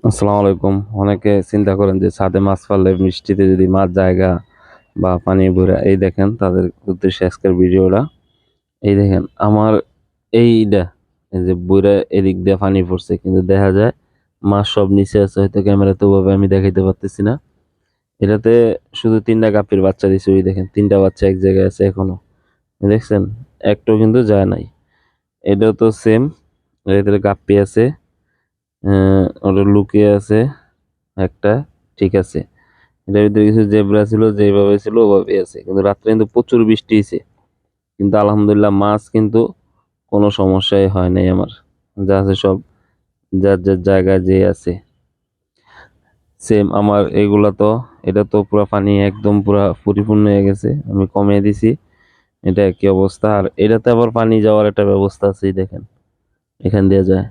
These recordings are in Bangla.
আসসালামু আলাইকুম। অনেকে চিন্তা করেন যে ছাদে মাছ পাললে বৃষ্টিতে যদি মাছ জায়গা বা পানি ভরে, এই দেখেন তাদের উদ্দেশ্যে আজকের ভিডিওটা। এই দেখেন আমার এইটা, এই যে বইরা এদিক দিয়ে পানি পড়ছে, কিন্তু দেখা যায় মাছ সব নিচে আছে, হয়তো ক্যামেরাতে ওভাবে আমি দেখাইতে পারতেছি না। এটাতে শুধু 3টা গাপ্পির বাচ্চা দিছে, ওই দেখেন 3টা বাচ্চা এক জায়গায় আছে এখনো, দেখছেন? একটাও কিন্তু যায় নাই। এটাও তো সেম, এর ভিতরে গাপ্পি আছে, ওটা লুকিয়ে আছে একটা, ঠিক আছে। এটার ভিতরে কিছু জেব্রা ছিল, যেভাবে ছিল ওভাবেই আছে, কিন্তু রাত্রে কিন্তু প্রচুর বৃষ্টি হয়েছে, কিন্তু আলহামদুলিল্লাহ মাছ কিন্তু কোনো সমস্যাই হয় নাই আমার। যা আছে সব যার যার জায়গায় যে আছে। সেম আমার এগুলা তো, এটা তো পুরো পানি একদম পুরা পরিপূর্ণ হয়ে গেছে, আমি কমিয়ে দিছি। এটা কি অবস্থা, আর এটাতে আবার পানি যাওয়ার একটা ব্যবস্থা আছে, এই দেখেন এখান দিয়ে যায়।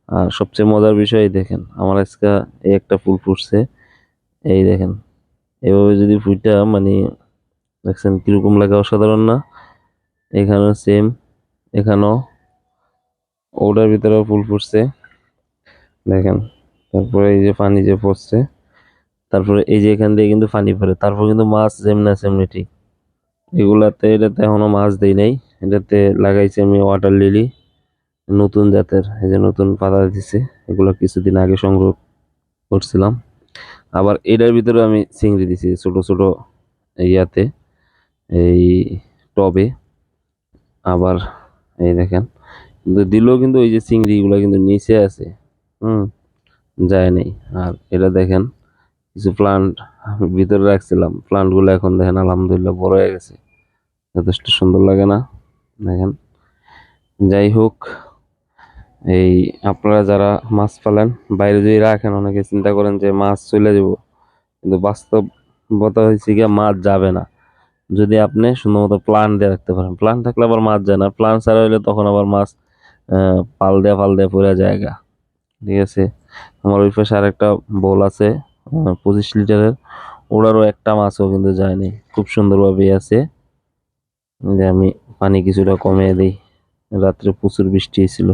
আর সবচেয়ে মজার বিষয় এই দেখেন, আমার আজকে এই একটা ফুল ফুটছে, এই দেখেন। এভাবে যদি ফুলটা মানে, দেখছেন কিরকম লাগে, অসাধারণ না? এখানেও সেম, এখানেও ওটার ভিতরেও ফুল ফুটছে, দেখেন। তারপরে এই যে পানি যে পড়ছে, তারপরে এই যে এখান দিয়ে কিন্তু পানি পড়ে, তারপর কিন্তু মাছ যেমনি সেমনি ঠিক। এগুলাতে, এটাতে এখনো মাছ দেই নাই। এটাতে লাগাইছি আমি ওয়াটার লিলি, নতুন জাতের, এই যে নতুন পাতা দিছে। এগুলো কিছুদিন আগে সংগ্রহ করছিলাম। আবার এটার ভিতরে আমি চিংড়ি দিছি ছোট ছোট ইয়াতে, এই টবে। আবার এই দেখেন, কিন্তু দিলেও কিন্তু ওই যে চিংড়িগুলো কিন্তু নিচে আছে, হুম, যায় নাই। আর এটা দেখেন, কিছু প্লান্ট ভিতরে রাখছিলাম, প্লান্ট গুলো এখন দেখেন আলহামদুলিল্লাহ বড় হয়ে গেছে, যথেষ্ট সুন্দর লাগে না? দেখেন। যাই হোক, এই আপনারা যারা মাছ পালেন, বাইরে যদি রাখেন, অনেকে চিন্তা করেন যে মাছ চলে যাব, কিন্তু বাস্তবতা হয়েছে গিয়ে মাছ যাবে না যদি আপনি সুন্দরমতো প্লান দিয়ে রাখতে পারেন। প্লান থাকলে আবার মাছ যায় না, প্লান ছাড়া হলে তখন আবার মাছ পাল দেয়া পড়ে জায়গা, ঠিক আছে। আমার ওই পাশে আরেকটা বোল আছে, 25 লিটারের, ওটারও একটা মাছও কিন্তু যায়নি, খুব সুন্দরভাবেই আছে। যে আমি পানি কিছুটা কমিয়ে দিই, রাত্রে প্রচুর বৃষ্টি ছিল।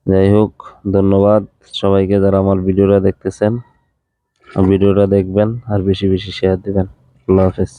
যাই হোক, ধন্যবাদ সবাইকে যারা আমার ভিডিওটা দেখতেছেন। ভিডিওটা দেখবেন আর বেশি বেশি শেয়ার দিবেন। আল্লাহ হাফেজ।